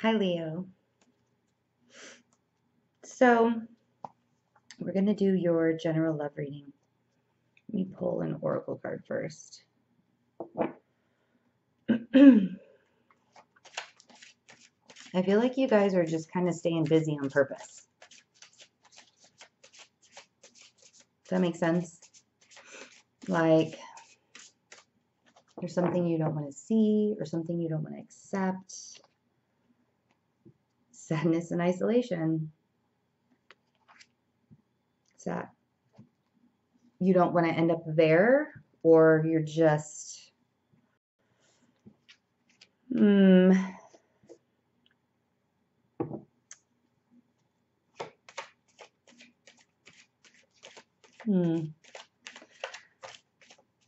Hi, Leo. So, we're going to do your general love reading. Let me pull an oracle card first. I feel like you guys are just kind of staying busy on purpose. Does that make sense? Like, there's something you don't want to see or something you don't want to accept. Sadness and isolation. It's that you don't want to end up there, or you're just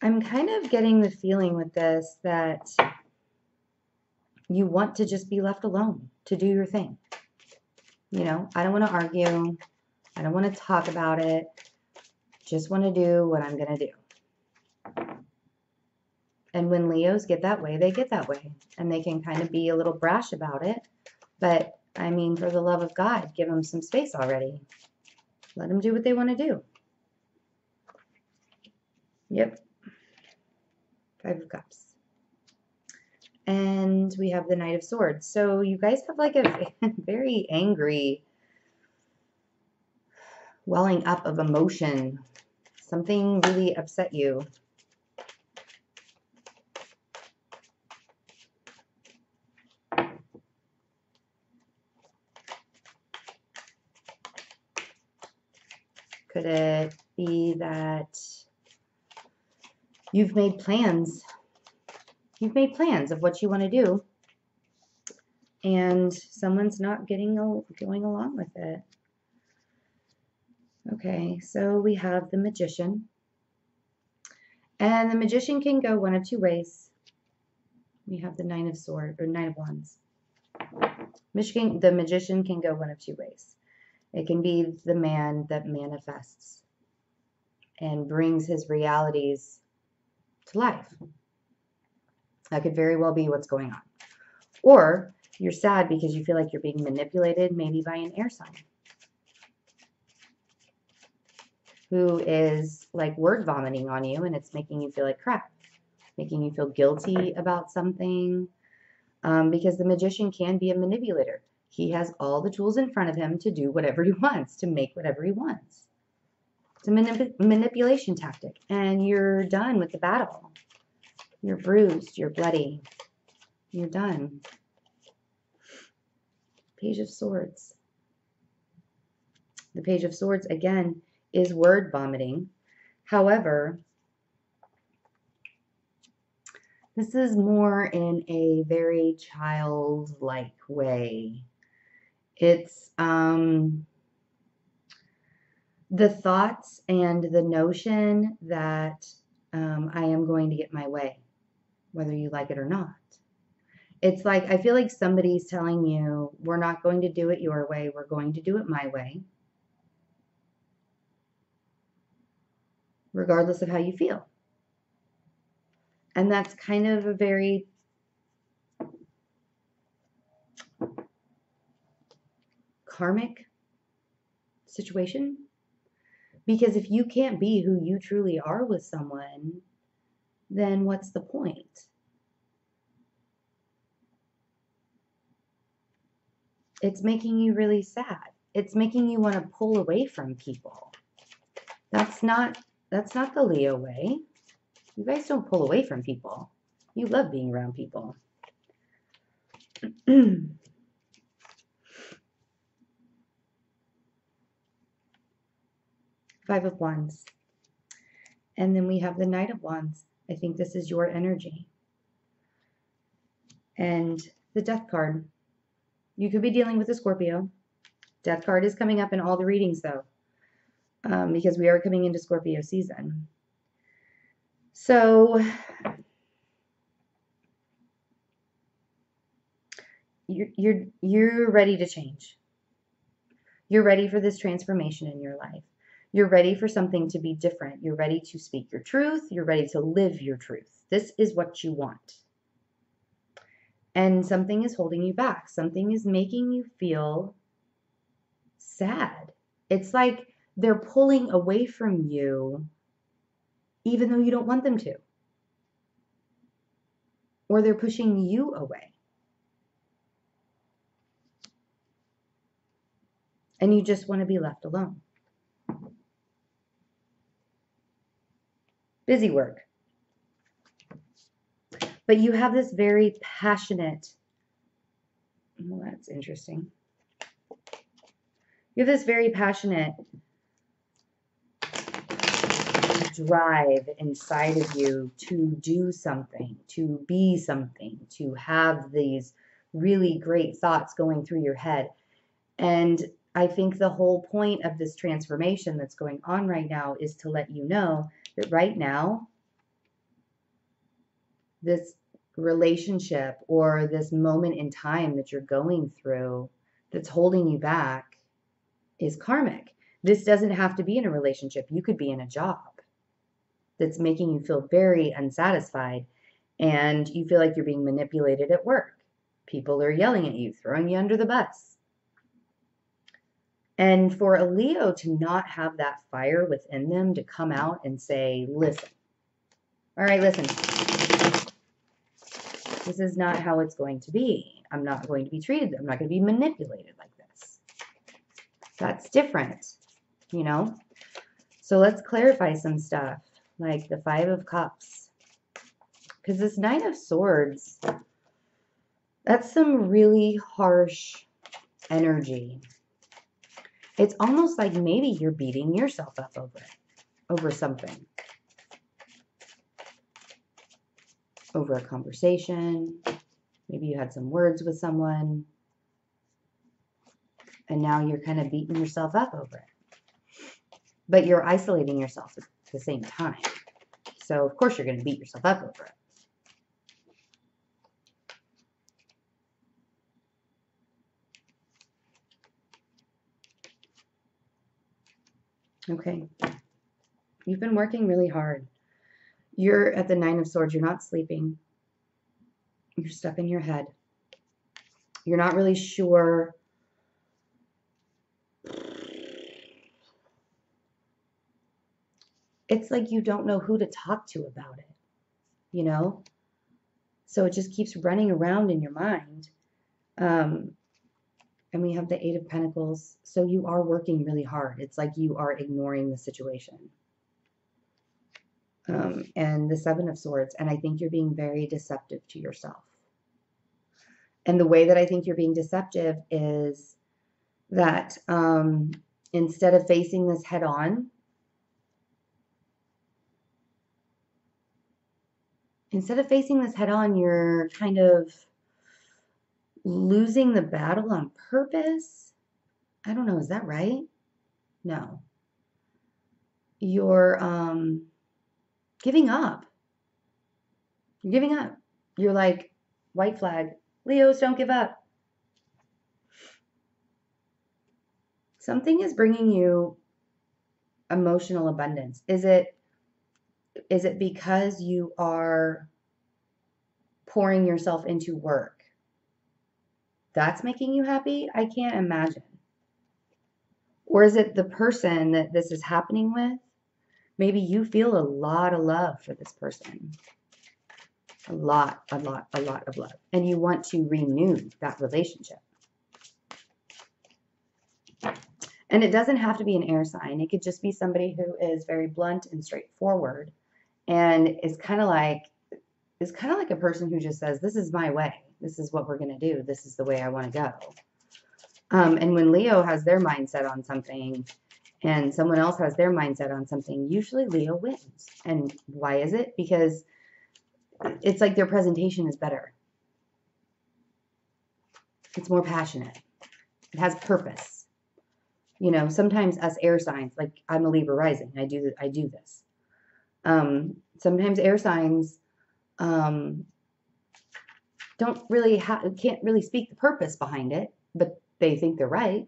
I'm kind of getting the feeling with this that you want to just be left alone to do your thing. You know, I don't want to argue. I don't want to talk about it. Just want to do what I'm going to do. And when Leos get that way, they get that way. And they can kind of be a little brash about it. But, I mean, for the love of God, give them some space already. Let them do what they want to do. Yep. 5 of Cups. And we have the Knight of Swords. So you guys have like a very angry welling up of emotion. Something really upset you. Could it be that you've made plans? You've made plans of what you want to do, and someone's not going along with it. Okay, so we have the Magician. And the Magician can go one of two ways. We have the Nine of Swords, or Nine of Wands. The Magician can go one of two ways. It can be the man that manifests and brings his realities to life. That could very well be what's going on. Or you're sad because you feel like you're being manipulated, maybe by an air sign who is like word vomiting on you, and it's making you feel like crap, making you feel guilty about something, because the Magician can be a manipulator. He has all the tools in front of him to do whatever he wants, to make whatever he wants. It's a manipulation tactic, and you're done with the battle. You're bruised, you're bloody, you're done. Page of Swords. The Page of Swords, again, is word vomiting. However, this is more in a very childlike way. It's the thoughts and the notion that I am going to get my way, whether you like it or not. It's like, I feel like somebody's telling you, we're not going to do it your way, we're going to do it my way, regardless of how you feel. And that's kind of a very karmic situation. Because if you can't be who you truly are with someone, then what's the point? It's making you really sad. It's making you want to pull away from people. That's not the Leo way. You guys don't pull away from people. You love being around people. 5 of Wands. And then we have the Knight of Wands. I think this is your energy. And the Death card. You could be dealing with a Scorpio. Death card is coming up in all the readings, though, because we are coming into Scorpio season. So you're ready to change. You're ready for this transformation in your life. You're ready for something to be different. You're ready to speak your truth. You're ready to live your truth. This is what you want. And something is holding you back. Something is making you feel sad. It's like they're pulling away from you even though you don't want them to. Or they're pushing you away. And you just want to be left alone. Busy work. But you have this very passionate, well, that's interesting. You have this very passionate drive inside of you to do something, to be something, to have these really great thoughts going through your head. And I think the whole point of this transformation that's going on right now is to let you know that right now, this relationship or this moment in time that you're going through that's holding you back is karmic. This doesn't have to be in a relationship. You could be in a job that's making you feel very unsatisfied and you feel like you're being manipulated at work. People are yelling at you, throwing you under the bus. And for a Leo to not have that fire within them to come out and say, listen, all right, listen, this is not how it's going to be. I'm not going to be treated. I'm not going to be manipulated like this. That's different, you know? So let's clarify some stuff, like the 5 of Cups. Because this 9 of Swords, that's some really harsh energy. It's almost like maybe you're beating yourself up over it, over something. Over a conversation. Maybe you had some words with someone. And now you're kind of beating yourself up over it. But you're isolating yourself at the same time. So, of course, you're going to beat yourself up over it. Okay. You've been working really hard. You're at the 9 of Swords. You're not sleeping. You're stuck in your head. You're not really sure. It's like you don't know who to talk to about it, you know? So it just keeps running around in your mind. And we have the 8 of Pentacles. So you are working really hard. It's like you are ignoring the situation. And the 7 of Swords. And I think you're being very deceptive to yourself. And the way that I think you're being deceptive is that instead of facing this head on, you're kind of losing the battle on purpose. I don't know. Is that right? No. You're giving up. You're giving up. You're like, white flag. Leos, don't give up. Something is bringing you emotional abundance. Is it because you are pouring yourself into work? That's making you happy? I can't imagine. Or is it the person that this is happening with? Maybe you feel a lot of love for this person. A lot of love. And you want to renew that relationship. And it doesn't have to be an air sign. It could just be somebody who is very blunt and straightforward and is kind of like a person who just says, this is my way. This is what we're going to do. This is the way I want to go. And when Leo has their mindset on something and someone else has their mindset on something, usually Leo wins. And why is it? Because it's like their presentation is better. It's more passionate. It has purpose. You know, sometimes us air signs, like I'm a Libra rising, I do this. Sometimes air signs can't really speak the purpose behind it, but they think they're right.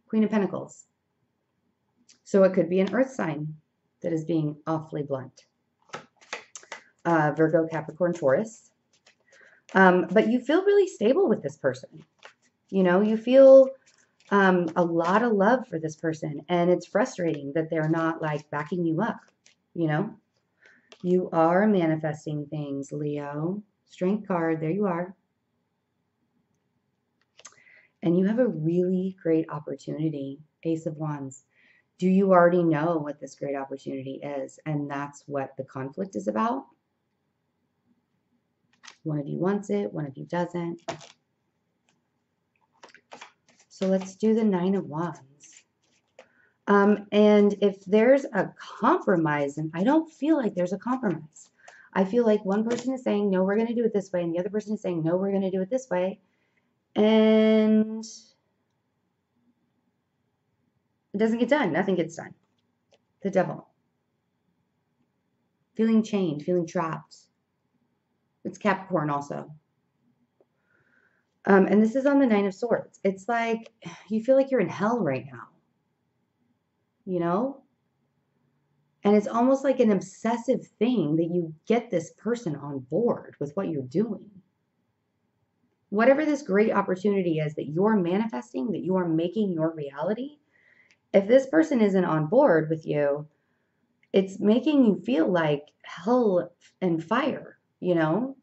Queen of Pentacles. So it could be an earth sign that is being awfully blunt. Virgo, Capricorn, Taurus. But you feel really stable with this person. You know, you feel a lot of love for this person, and it's frustrating that they're not like backing you up. You know, you are manifesting things, Leo. Strength card, there you are. And you have a really great opportunity, Ace of Wands. Do you already know what this great opportunity is? And that's what the conflict is about. One of you wants it, one of you doesn't. So let's do the Nine of Wands. And if there's a compromise, and I don't feel like there's a compromise. I feel like one person is saying, no, we're going to do it this way. And the other person is saying, no, we're going to do it this way. And it doesn't get done. Nothing gets done. The Devil. Feeling chained, feeling trapped. It's Capricorn also. And this is on the Nine of Swords. It's like you feel like you're in hell right now. You know? And it's almost like an obsessive thing that you get this person on board with what you're doing. Whatever this great opportunity is that you're manifesting, that you are making your reality, if this person isn't on board with you, it's making you feel like hell and fire, you know?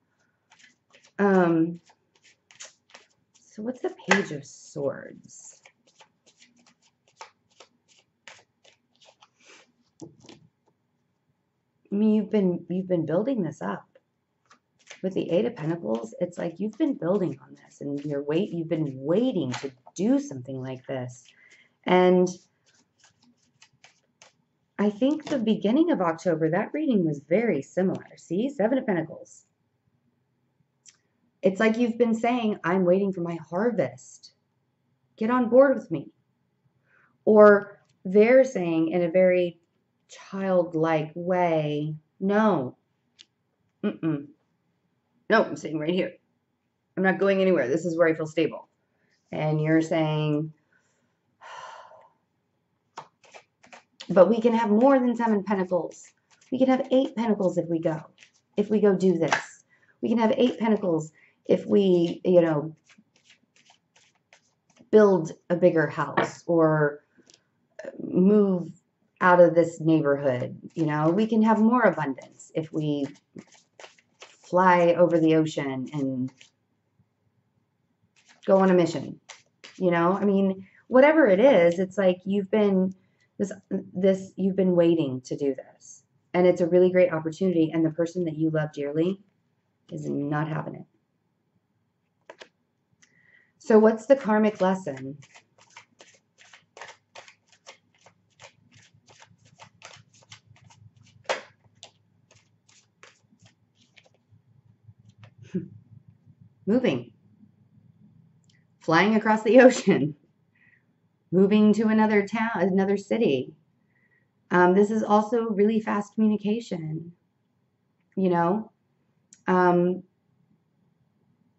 So what's the Page of Swords? I mean, you've been building this up. With the Eight of Pentacles, it's like you've been building on this, and you've been waiting to do something like this. And I think the beginning of October, that reading was very similar. See, Seven of Pentacles. It's like you've been saying, I'm waiting for my harvest. Get on board with me. Or they're saying in a very childlike way, no. No, I'm sitting right here. I'm not going anywhere. This is where I feel stable. And you're saying, but we can have more than Seven Pentacles. We can have 8 Pentacles if we go do this. We can have 8 Pentacles if we, you know, build a bigger house or move out of this neighborhood. You know, we can have more abundance if we fly over the ocean and go on a mission. You know, I mean, whatever it is, it's like you've been you've been waiting to do this, and it's a really great opportunity, and the person that you love dearly is not having it. So what's the karmic lesson? Moving, flying across the ocean, moving to another town, another city. This is also really fast communication. You know,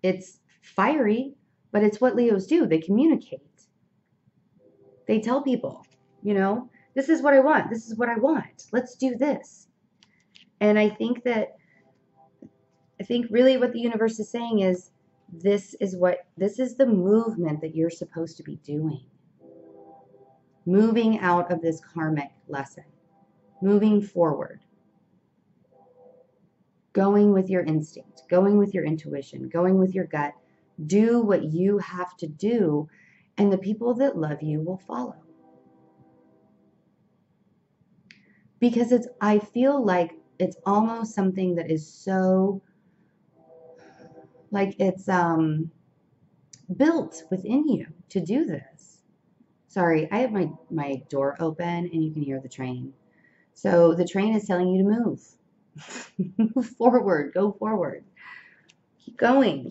it's fiery, but it's what Leos do. They communicate. They tell people, you know, this is what I want. This is what I want. Let's do this. And I think really what the universe is saying is this is the movement that you're supposed to be doing. Moving out of this karmic lesson. Moving forward. Going with your instinct. Going with your intuition. Going with your gut. Do what you have to do, and the people that love you will follow. Because I feel like it's almost something that is so, like it's built within you to do this. Sorry, I have my door open and you can hear the train. So the train is telling you to move. Move forward. Go forward. Keep going.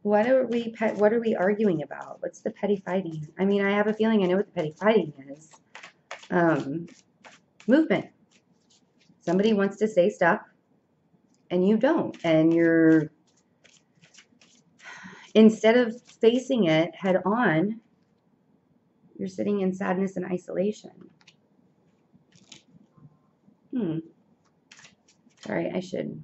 What are we arguing about? What's the petty fighting? I mean, I have a feeling I know what the petty fighting is. Movement. Somebody wants to stay stuck and you don't. And you're, instead of facing it head on, you're sitting in sadness and isolation. Sorry, I should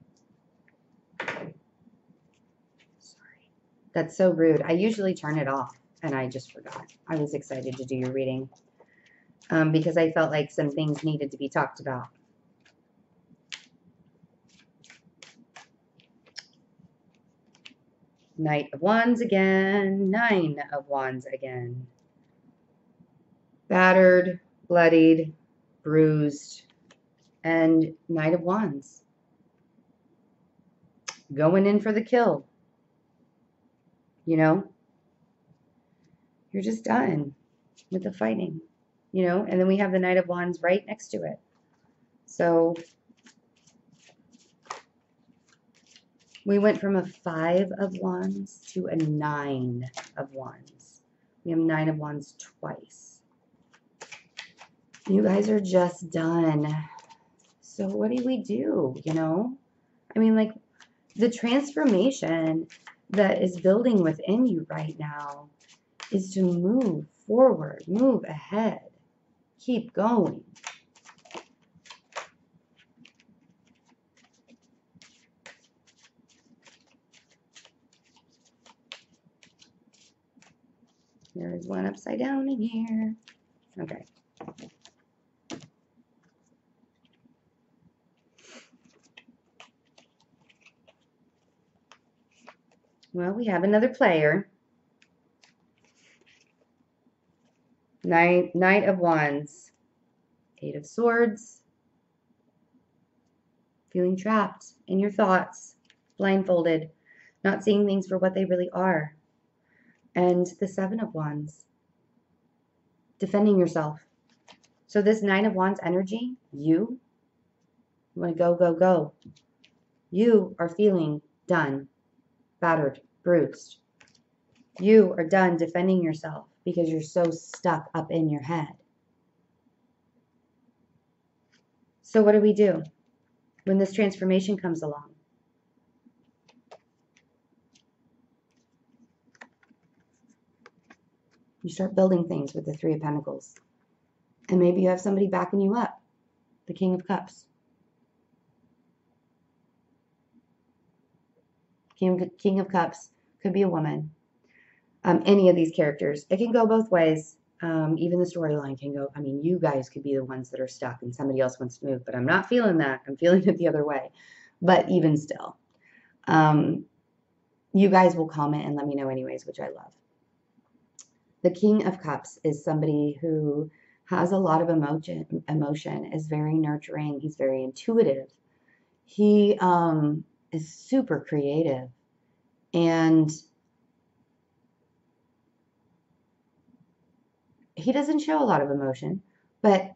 That's so rude. I usually turn it off, and I just forgot. I was excited to do your reading because I felt like some things needed to be talked about. Knight of Wands again. 9 of Wands again. Battered, bloodied, bruised, and Knight of Wands. Going in for the kill. You know? You're just done with the fighting. You know? And then we have the Knight of Wands right next to it. So we went from a 5 of Wands to a 9 of Wands. We have 9 of Wands twice. You guys are just done. So what do we do, you know? I mean, like, the transformation that is building within you right now is to move forward, move ahead, keep going. There is one upside down in here. Okay. Well, we have another player. Knight of Wands. 8 of Swords. Feeling trapped in your thoughts. Blindfolded. Not seeing things for what they really are. And the 7 of Wands. Defending yourself. So this 9 of Wands energy, you want to go, go, go. You are feeling done, battered, bruised. You are done defending yourself because you're so stuck up in your head. So what do we do when this transformation comes along? You start building things with the 3 of Pentacles. And maybe you have somebody backing you up. The King of Cups. King of Cups could be a woman. Any of these characters. It can go both ways. Even the storyline can go. I mean, you guys could be the ones that are stuck and somebody else wants to move. But I'm not feeling that. I'm feeling it the other way. But even still. You guys will comment and let me know anyways, which I love. The King of Cups is somebody who has a lot of emotion, is very nurturing. He's very intuitive. He is super creative. And he doesn't show a lot of emotion, but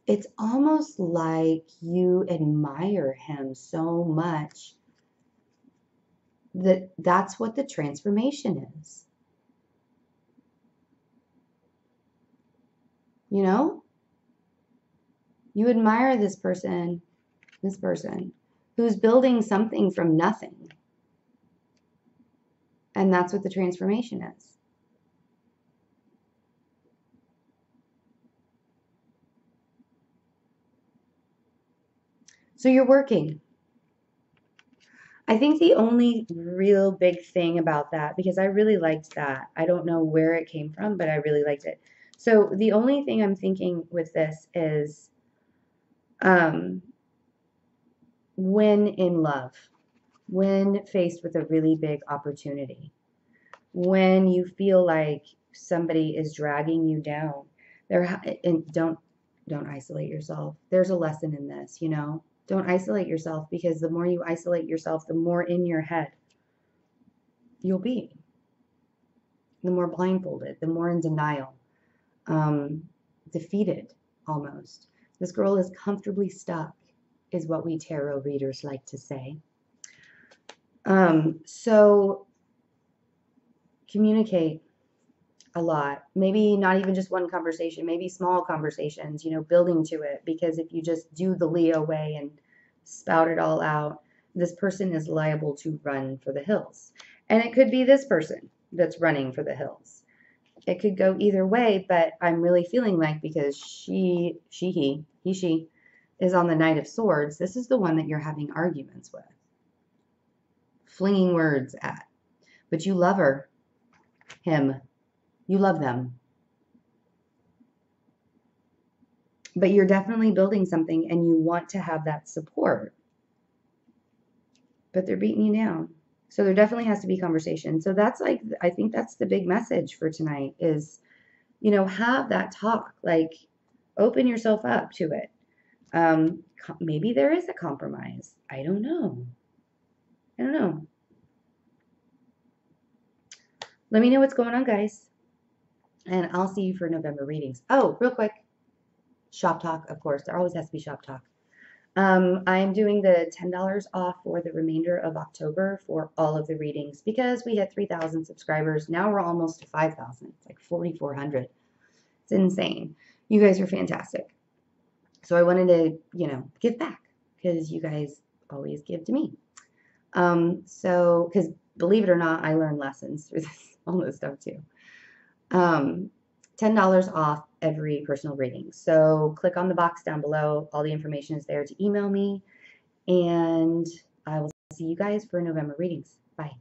it's almost like you admire him so much that that's what the transformation is. You know? You admire this person who's building something from nothing. And that's what the transformation is. So you're working. I think the only real big thing about that, because I really liked that. I don't know where it came from, but I really liked it. So the only thing I'm thinking with this is when in love, when faced with a really big opportunity, when you feel like somebody is dragging you down, and don't isolate yourself. There's a lesson in this, you know. Don't isolate yourself, because the more you isolate yourself, the more in your head you'll be. The more blindfolded, the more in denial, defeated almost. This girl is comfortably stuck, is what we tarot readers like to say. So communicate a lot. Maybe not even just one conversation, maybe small conversations, you know, building to it. Because if you just do the Leo way and spout it all out, this person is liable to run for the hills. And it could be this person that's running for the hills. It could go either way, but I'm really feeling like, because he is on the Knight of Swords, this is the one that you're having arguments with. flinging words at. But you love her, him. You love them. But you're definitely building something and you want to have that support. But they're beating you down. So there definitely has to be conversation. So that's like, I think that's the big message for tonight is, you know, have that talk. Like, open yourself up to it. Maybe there is a compromise. I don't know. I don't know. Let me know what's going on, guys. And I'll see you for November readings. Oh, real quick. Shop talk, of course. There always has to be shop talk. I'm doing the $10 off for the remainder of October for all of the readings because we had 3,000 subscribers. Now we're almost to 5,000. It's like 4,400. It's insane. You guys are fantastic. So I wanted to, you know, give back because you guys always give to me. So, because believe it or not, I learn lessons through this, all this stuff too. $10 off every personal reading. So click on the box down below. All the information is there to email me. And I will see you guys for November readings. Bye.